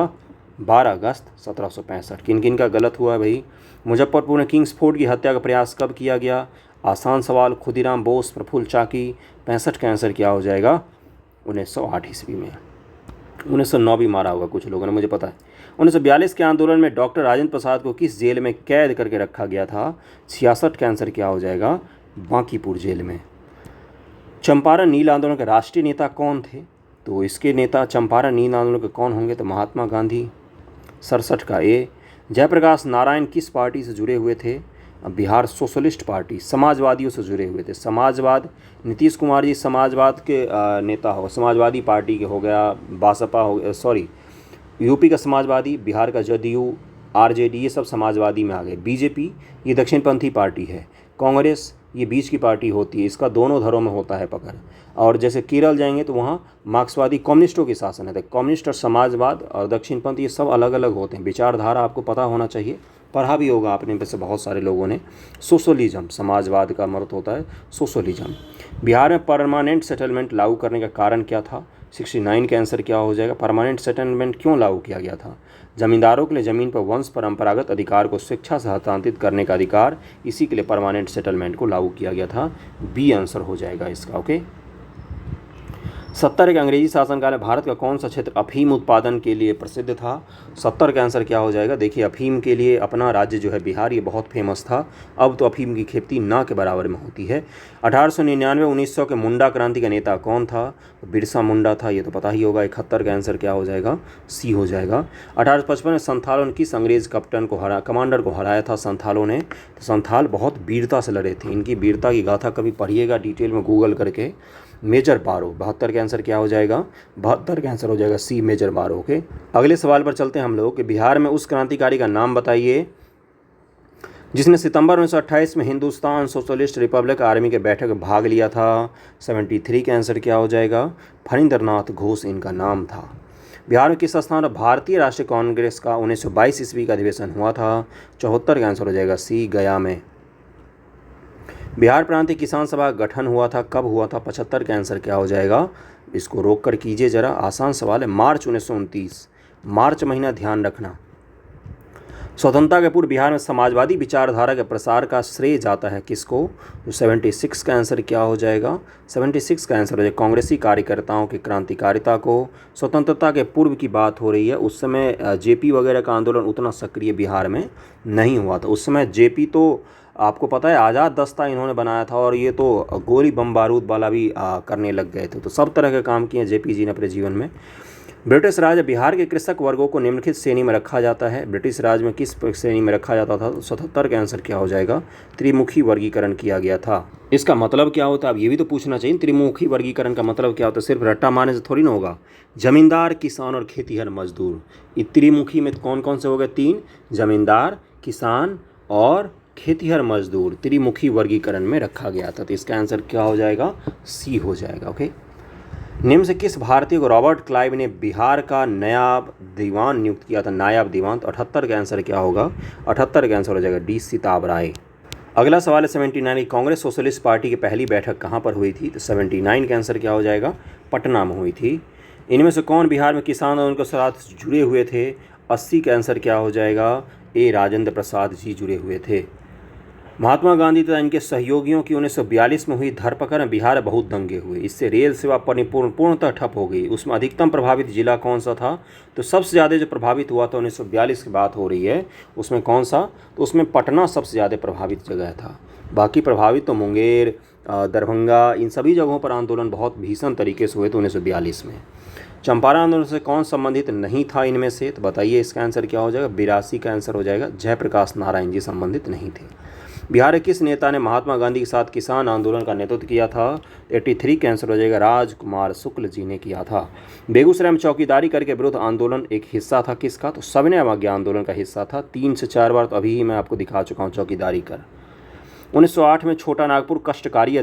12 अगस्त 1765। किन किन का गलत हुआ है भाई? मुजफ्फरपुर में किंग्स फोर्ट की हत्या का प्रयास कब किया गया? आसान सवाल। खुदीराम बोस, प्रफुल्ल चाकी। 65 का आंसर क्या हो जाएगा? 1908 ईस्वी में। 1909 भी मारा होगा कुछ लोगों ने, मुझे पता है। 1942 के आंदोलन में डॉक्टर राजेंद्र प्रसाद को किस जेल में कैद करके रखा गया था? 66 का आंसर क्या हो जाएगा? बांकीपुर जेल में। चंपारण नील आंदोलन के राष्ट्रीय नेता कौन थे? तो इसके नेता चंपारण नील आंदोलन के कौन होंगे? तो महात्मा गांधी। 67 का ए। जयप्रकाश नारायण किस पार्टी से जुड़े हुए थे? बिहार सोशलिस्ट पार्टी, समाजवादियों से जुड़े हुए थे। समाजवाद, नीतीश कुमार जी समाजवाद के नेता हो, समाजवादी पार्टी के हो गया, बासपा हो गया, सॉरी यूपी का समाजवादी, बिहार का जदयू, आरजेडी, ये सब समाजवादी में आ गए। बीजेपी ये दक्षिणपंथी पार्टी है। कांग्रेस ये बीच की पार्टी होती है, इसका दोनों धड़ों में होता है पकड़। और जैसे केरल जाएंगे तो वहाँ मार्क्सवादी कम्युनिस्टों की शासन है। तो कम्युनिस्ट और समाजवाद और दक्षिणपंथी ये सब अलग अलग होते हैं। विचारधारा आपको पता होना चाहिए, पढ़ा भी होगा आपने में से बहुत सारे लोगों ने। सोशलिज्म, समाजवाद का अर्थ होता है सोशलिज्म। बिहार में परमानेंट सेटलमेंट लागू करने का कारण क्या था? 69 का आंसर क्या हो जाएगा? परमानेंट सेटलमेंट क्यों लागू किया गया था? जमींदारों के लिए ज़मीन पर वंश परंपरागत अधिकार को शिक्षा से हस्तांतरित करने का अधिकार, इसी के लिए परमानेंट सेटलमेंट को लागू किया गया था। बी आंसर हो जाएगा इसका। ओके। 70 के अंग्रेजी शासनकाल में भारत का कौन सा क्षेत्र अफीम उत्पादन के लिए प्रसिद्ध था? 70 का आंसर क्या हो जाएगा? देखिए अफीम के लिए अपना राज्य जो है बिहार, ये बहुत फेमस था। अब तो अफीम की खेती ना के बराबर में होती है। 1899-1900 के मुंडा क्रांति का नेता कौन था? बिरसा मुंडा था, ये तो पता ही होगा। 71 का आंसर क्या हो जाएगा? सी हो जाएगा। 1855 में संथालों ने किस अंग्रेज कमांडर को हराया था? संथालों ने। तो संथाल बहुत वीरता से लड़े थे, इनकी वीरता की गाथा कभी पढ़िएगा डिटेल में गूगल करके। मेजर बारो। 72 का आंसर क्या हो जाएगा? 72 का आंसर हो जाएगा सी, मेजर बारो के। अगले सवाल पर चलते हैं हम लोग कि बिहार में उस क्रांतिकारी का नाम बताइए जिसने सितंबर 1928 में हिंदुस्तान सोशलिस्ट रिपब्लिक आर्मी के बैठक में भाग लिया था। 73 का आंसर क्या हो जाएगा? फणींद्रनाथ घोष इनका नाम था। बिहार में किस स्थान पर भारतीय राष्ट्रीय कांग्रेस का 1922 ईस्वी का अधिवेशन हुआ था? 74 का आंसर हो जाएगा सी, गया में। बिहार प्रांतीय किसान सभा का गठन हुआ था, कब हुआ था? 75 का आंसर क्या हो जाएगा? इसको रोक कर कीजिए जरा, आसान सवाल है। मार्च 1929, मार्च महीना ध्यान रखना। स्वतंत्रता के पूर्व बिहार में समाजवादी विचारधारा के प्रसार का श्रेय जाता है किसको? तो 76 का आंसर क्या हो जाएगा? 76 का आंसर हो जाएगा कांग्रेसी कार्यकर्ताओं की क्रांतिकारिता को। स्वतंत्रता के पूर्व की बात हो रही है, उस समय जेपी वगैरह का आंदोलन उतना सक्रिय बिहार में नहीं हुआ था। उस समय जेपी तो आपको पता है आज़ाद दस्ता इन्होंने बनाया था, और ये तो गोली बम बारूद वाला भी करने लग गए थे। तो सब तरह के काम किए जेपी जी ने अपने जीवन में। ब्रिटिश राज बिहार के कृषक वर्गों को निम्नलिखित श्रेणी में रखा जाता है। ब्रिटिश राज में किस श्रेणी में रखा जाता था? तो 77 का आंसर क्या हो जाएगा? त्रिमुखी वर्गीकरण किया गया था। इसका मतलब क्या होता है? अब ये भी तो पूछना चाहिए, त्रिमुखी वर्गीकरण का मतलब क्या होता है? सिर्फ रट्टा मारने से थोड़ी ना होगा। जमींदार, किसान और खेतीहर मजदूर, ये त्रिमुखी में कौन कौन से हो गए? 3, जमींदार, किसान और खेतीहर मजदूर त्रिमुखी वर्गीकरण में रखा गया था। तो इसका आंसर क्या हो जाएगा? सी हो जाएगा। ओके। निम्न से किस भारतीय को रॉबर्ट क्लाइव ने बिहार का नायब दीवान नियुक्त किया था? नायब दीवान। तो 78 का आंसर क्या होगा? 78 का आंसर हो जाएगा डी, सीताब राय। अगला सवाल है 79 की कांग्रेस सोशलिस्ट पार्टी की पहली बैठक कहाँ पर हुई थी? तो 79 का आंसर क्या हो जाएगा? पटना में हुई थी। इनमें से कौन बिहार में किसान आंदोलन के साथ जुड़े हुए थे? 80 का आंसर क्या हो जाएगा? ए, राजेंद्र प्रसाद जी जुड़े हुए थे। महात्मा गांधी तथा इनके सहयोगियों की 1942 में हुई धरपकड़ में बिहार बहुत दंगे हुए। इससे रेल सेवा पूर्णतः ठप हो गई। उसमें अधिकतम प्रभावित जिला कौन सा था? तो सबसे ज़्यादा जो प्रभावित हुआ था 1942 की बात हो रही है, उसमें कौन सा? तो उसमें पटना सबसे ज़्यादा प्रभावित जगह था। बाकी प्रभावित तो मुंगेर, दरभंगा, इन सभी जगहों पर आंदोलन बहुत भीषण तरीके से हुए थे 1942 में। चंपारण आंदोलन से कौन संबंधित नहीं था इनमें से? तो बताइए इसका आंसर क्या हो जाएगा? 82 का आंसर हो जाएगा। जयप्रकाश नारायण जी संबंधित नहीं थे। बिहार के किस नेता ने महात्मा गांधी के साथ किसान आंदोलन का नेतृत्व किया था? 83 का आंसर हो जाएगा। राजकुमार शुक्ल जी ने किया था। बेगूसराय में चौकीदारी करके विरुद्ध आंदोलन एक हिस्सा था किसका? तो सविनय अवज्ञा आंदोलन का हिस्सा था। 3 से 4 बार तो अभी ही मैं आपको दिखा चुका हूँ चौकीदारी कर। 1908 में छोटा नागपुर कष्टकारी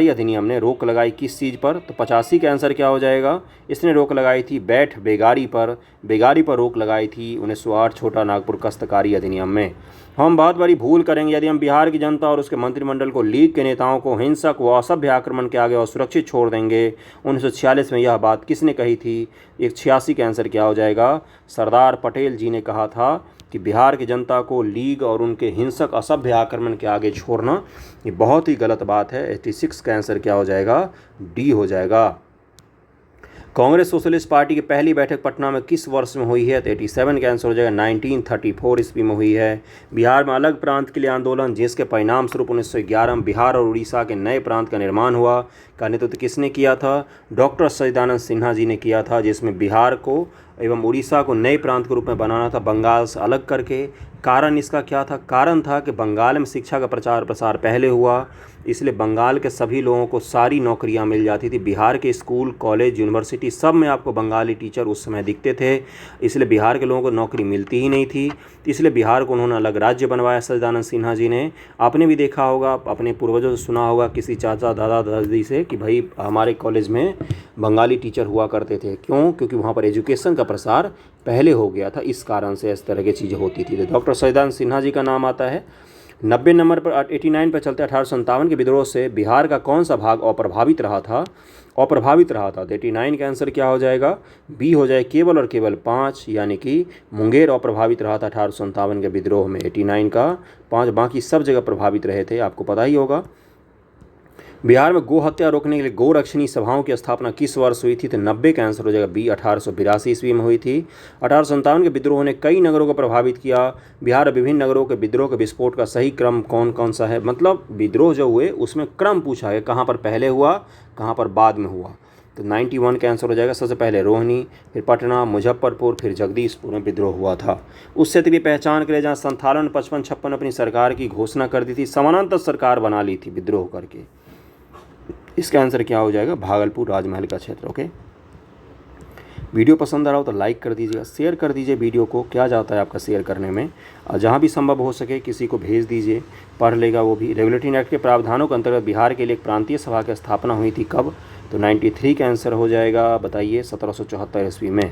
अधिनियम ने रोक लगाई किस चीज़ पर? तो 85 का आंसर क्या हो जाएगा? इसने रोक लगाई थी बैठ बेगारी पर रोक लगाई थी 1908 छोटा नागपुर कष्टकारी अधिनियम में। हम बहुत बड़ी भूल करेंगे यदि हम बिहार की जनता और उसके मंत्रिमंडल को लीग के नेताओं को हिंसक व असभ्य आक्रमण के आगे असुरक्षित छोड़ देंगे। 1946 में यह बात किसने कही थी? 86 का आंसर क्या हो जाएगा? सरदार पटेल जी ने कहा था कि बिहार की जनता को लीग और उनके हिंसक असभ्य आक्रमण के आगे छोड़ना ये बहुत ही गलत बात है। 86 का आंसर क्या हो जाएगा? डी हो जाएगा। कांग्रेस सोशलिस्ट पार्टी की पहली बैठक पटना में किस वर्ष में हुई है? तो 87 का आंसर हो जाएगा। 1934 ईस्वी में हुई है। बिहार में अलग प्रांत के लिए आंदोलन जिसके परिणाम स्वरूप 1911 में बिहार और उड़ीसा के नए प्रांत का निर्माण हुआ का नेतृत्व किसने किया था? डॉक्टर सच्चिदानंद सिन्हा जी ने किया था, जिसमें बिहार को एवं उड़ीसा को नए प्रांत के रूप में बनाना था बंगाल से अलग करके। कारण इसका क्या था? कारण था कि बंगाल में शिक्षा का प्रचार प्रसार पहले हुआ, इसलिए बंगाल के सभी लोगों को सारी नौकरियां मिल जाती थी। बिहार के स्कूल, कॉलेज, यूनिवर्सिटी सब में आपको बंगाली टीचर उस समय दिखते थे, इसलिए बिहार के लोगों को नौकरी मिलती ही नहीं थी। इसलिए बिहार को उन्होंने अलग राज्य बनवाया सच्चिदानंद सिन्हा जी ने। आपने भी देखा होगा, अपने पूर्वजों से सुना होगा किसी चाचा दादा दादी से कि भाई हमारे कॉलेज में बंगाली टीचर हुआ करते थे। क्यों? क्योंकि वहाँ पर एजुकेशन का प्रसार पहले हो गया था, इस कारण से इस तरह की चीज़ें होती थी। तो डॉक्टर सच्चिदानंद सिन्हा जी का नाम आता है। 90 नंबर पर 89 पर चलते 1857 के विद्रोह से बिहार का कौन सा भाग अप्रभावित रहा था? तो 89 का आंसर क्या हो जाएगा? बी हो जाए, केवल और केवल 5, यानी कि मुंगेर अप्रभावित रहा था 1857 के विद्रोह में। 89 का 5, बाकी सब जगह प्रभावित रहे थे, आपको पता ही होगा। बिहार में गो हत्या रोकने के लिए गोरक्षणी सभाओं की स्थापना किस वर्ष हुई थी? तो 90 का आंसर हो जाएगा बी, 1882 ईस्वी में हुई थी। 1857 के विद्रोह ने कई नगरों को प्रभावित किया। बिहार विभिन्न नगरों के विद्रोह के विस्फोट का सही क्रम कौन कौन सा है? मतलब विद्रोह जो हुए उसमें क्रम पूछा है, कहाँ पर पहले हुआ, कहाँ पर बाद में हुआ। तो 91 का आंसर हो जाएगा। सबसे पहले रोहिणी, फिर पटना, मुजफ्फरपुर, फिर जगदीशपुर में विद्रोह हुआ था। उस क्षेत्र की पहचान करे जहाँ संथालन 55-56 अपनी सरकार की घोषणा कर दी थी, समानांतर सरकार बना ली थी विद्रोह करके। इसका आंसर क्या हो जाएगा? भागलपुर राजमहल का क्षेत्र। ओके, वीडियो पसंद आ रहा हो तो लाइक कर दीजिएगा, शेयर कर दीजिए वीडियो को। क्या जाता है आपका शेयर करने में, जहाँ भी संभव हो सके किसी को भेज दीजिए, पढ़ लेगा वो भी। रेगुलेटरी एक्ट के प्रावधानों के अंतर्गत बिहार के लिए एक प्रांतीय सभा की स्थापना हुई थी कब? तो 93 का आंसर हो जाएगा, बताइए, 1774 ईस्वी में।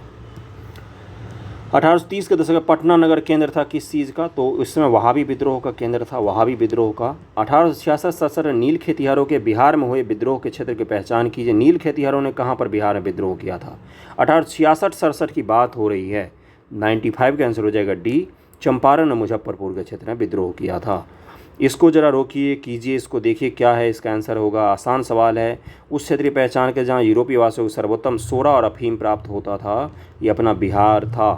1830 के दशक में पटना नगर केंद्र था किस चीज़ का? तो इस समय वहाबी विद्रोह का केंद्र था, वहाबी विद्रोह का। 1866-67 नील खेतिहरों के बिहार में हुए विद्रोह के क्षेत्र की पहचान कीजिए। नील खेतिहरों ने कहाँ पर बिहार में विद्रोह किया था? 1866-67 की बात हो रही है। 95 का आंसर हो जाएगा डी, चंपारण और मुजफ्फरपुर के क्षेत्र में विद्रोह किया था। इसको ज़रा रोकिए, कीजिए, इसको देखिए क्या है इसका आंसर होगा। आसान सवाल है। उस क्षेत्र की पहचान के जहाँ यूरोपीय वासियों को सर्वोत्तम सोरा और अफीम प्राप्त होता था, ये अपना बिहार था।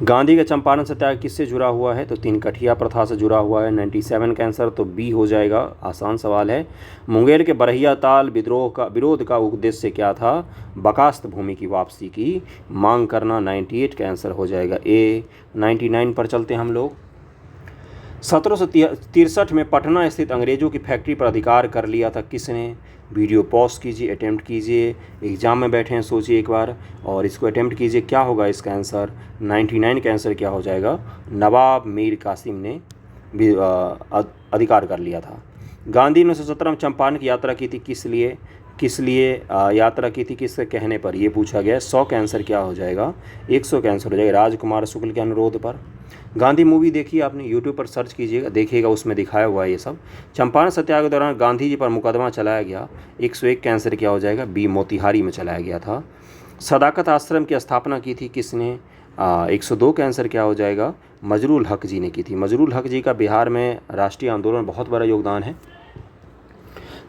गांधी का चंपारण सत्याग्रह किससे जुड़ा हुआ है? तो तिनकठिया प्रथा से जुड़ा हुआ है। 97 का आंसर तो बी हो जाएगा, आसान सवाल है। मुंगेर के बरहिया ताल विरोध का उद्देश्य क्या था? बकास्त भूमि की वापसी की मांग करना। 98 का आंसर हो जाएगा ए। 99 पर चलते हैं हम लोग। 1763 में पटना स्थित अंग्रेजों की फैक्ट्री पर अधिकार कर लिया था किसने? वीडियो पॉज कीजिए, अटेम्प्ट कीजिए, एग्जाम में बैठे हैं सोचिए एक बार और इसको अटेम्प्ट कीजिए। क्या होगा इसका आंसर? 99 का आंसर क्या हो जाएगा? नवाब मीर कासिम ने भी अधिकार कर लिया था। गांधी ने 1917 में चंपारण की यात्रा की थी किस लिए यात्रा की थी, किसके कहने पर, ये पूछा गया है। 100 का आंसर क्या हो जाएगा? 100 का आंसर हो जाएगा राजकुमार शुक्ल के अनुरोध पर। गांधी मूवी देखी आपने? यूट्यूब पर सर्च कीजिएगा, देखिएगा, उसमें दिखाया हुआ है ये सब। चंपारण सत्याग्रह के दौरान गांधी जी पर मुकदमा चलाया गया। 101 का आंसर क्या हो जाएगा? बी, मोतिहारी में चलाया गया था। सदाकत आश्रम की स्थापना की थी किसने? 102 का आंसर क्या हो जाएगा? मजरूल हक जी ने की थी। मजरूल हक जी का बिहार में राष्ट्रीय आंदोलन में बहुत बड़ा योगदान है।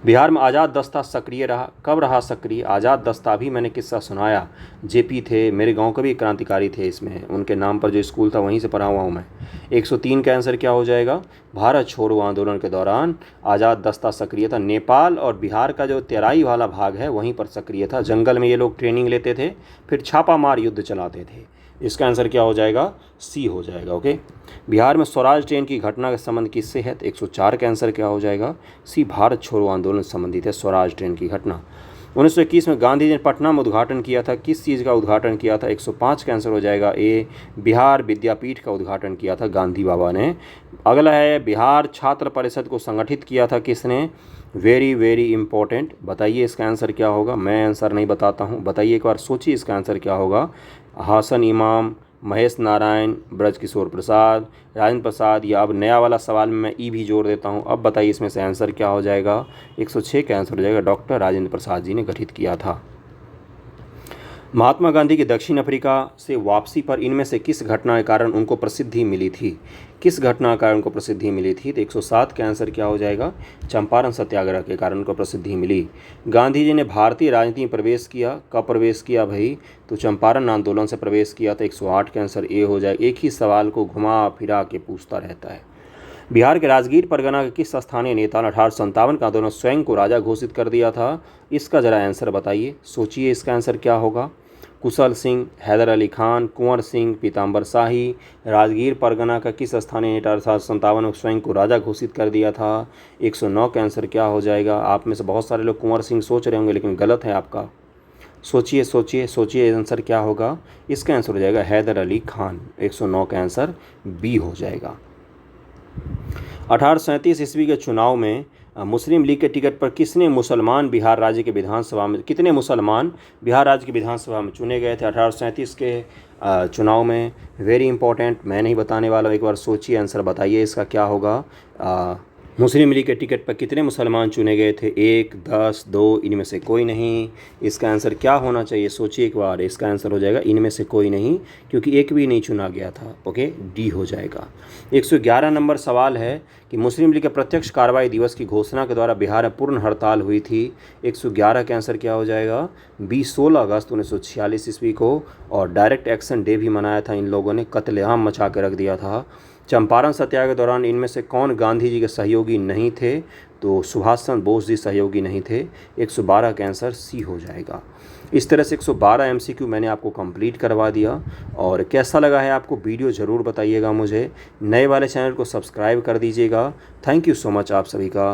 बिहार में आज़ाद दस्ता सक्रिय रहा। कब रहा सक्रिय? आज़ाद दस्ता भी मैंने किस्सा सुनाया। जेपी थे, मेरे गांव के भी क्रांतिकारी थे, इसमें उनके नाम पर जो स्कूल था वहीं से पढ़ा हुआ हूँ मैं। 103 का आंसर क्या हो जाएगा? भारत छोड़ो आंदोलन के दौरान आज़ाद दस्ता सक्रिय था। नेपाल और बिहार का जो तेराई वाला भाग है वहीं पर सक्रिय था। जंगल में ये लोग ट्रेनिंग लेते थे, फिर छापामार युद्ध चलाते थे। इसका आंसर क्या हो जाएगा? सी हो जाएगा। ओके। बिहार में स्वराज ट्रेन की घटना का संबंध किससे है? तो 104 का आंसर क्या हो जाएगा? सी, भारत छोड़ो आंदोलन से संबंधित है स्वराज ट्रेन की घटना। 1921 में गांधी जी ने पटना में उद्घाटन किया था। किस चीज़ का उद्घाटन किया था? 105 का आंसर हो जाएगा ए, बिहार विद्यापीठ का उद्घाटन किया था गांधी बाबा ने। अगला है, बिहार छात्र परिषद को संगठित किया था किसने? Very very important. बताइए इसका आंसर क्या होगा? मैं आंसर नहीं बताता हूँ, बताइए एक बार, सोचिए इसका आंसर क्या होगा। हासन इमाम, महेश नारायण, ब्रजकिशोर प्रसाद, राजेंद्र प्रसाद, या अब नया वाला सवाल में मैं ई भी जोड़ देता हूँ। अब बताइए इसमें से आंसर क्या हो जाएगा? 106 का आंसर हो जाएगा, डॉक्टर राजेंद्र प्रसाद जी ने गठित किया था। महात्मा गांधी की दक्षिण अफ्रीका से वापसी पर इनमें से किस घटना के कारण उनको प्रसिद्धि मिली थी? किस घटना के कारण उनको प्रसिद्धि मिली थी? तो 107 का आंसर क्या हो जाएगा? चंपारण सत्याग्रह के कारण उनको प्रसिद्धि मिली। गांधी जी ने भारतीय राजनीति में प्रवेश किया। कब प्रवेश किया भाई? तो चंपारण आंदोलन से प्रवेश किया था। 108 का आंसर ए हो जाएगा। एक ही सवाल को घुमा फिरा के पूछता रहता है। बिहार के राजगीर परगना के किस स्थानीय नेता ने 1857 का आंदोलन स्वयं को राजा घोषित कर दिया था? इसका जरा आंसर बताइए, सोचिए इसका आंसर क्या होगा? कुशल सिंह, हैदर अली खान, कुंवर सिंह, पीताम्बर शाही। राजगीर परगना का किस स्थानीय नेता 1857 में स्वयं को राजा घोषित कर दिया था? 109 का आंसर क्या हो जाएगा? आप में से बहुत सारे लोग कुंवर सिंह सोच रहे होंगे, लेकिन गलत है आपका। सोचिए सोचिए सोचिए, आंसर क्या होगा? इसका आंसर हो जाएगा हैदर अली खान। 109 का आंसर बी हो जाएगा। 1837 ईस्वी के चुनाव में मुस्लिम लीग के टिकट पर कितने मुसलमान बिहार राज्य के विधानसभा में चुने गए थे? 1837 के चुनाव में। वेरी इंपॉर्टेंट, मैं नहीं बताने वाला हूँ, एक बार सोचिए, आंसर बताइए इसका क्या होगा। मुस्लिम लीग के टिकट पर कितने मुसलमान चुने गए थे? 1, 10, 2, इनमें से कोई नहीं। इसका आंसर क्या होना चाहिए? सोचिए एक बार, इसका आंसर हो जाएगा इनमें से कोई नहीं, क्योंकि एक भी नहीं चुना गया था। ओके, डी हो जाएगा। 111 नंबर सवाल है कि मुस्लिम लीग के प्रत्यक्ष कार्रवाई दिवस की घोषणा के द्वारा बिहार में पूर्ण हड़ताल हुई थी। 111 का आंसर क्या हो जाएगा? 16 अगस्त 1946 ईस्वी को। और डायरेक्ट एक्शन डे भी मनाया था इन लोगों ने, कत्लेआम मचा के रख दिया था। चंपारण सत्याग्रह के दौरान इनमें से कौन गांधी जी के सहयोगी नहीं थे? तो सुभाष चंद्र बोस जी सहयोगी नहीं थे। 112 का आंसर सी हो जाएगा। इस तरह से 112 MCQ मैंने आपको कंप्लीट करवा दिया। और कैसा लगा है आपको वीडियो ज़रूर बताइएगा मुझे। नए वाले चैनल को सब्सक्राइब कर दीजिएगा। थैंक यू सो मच आप सभी का।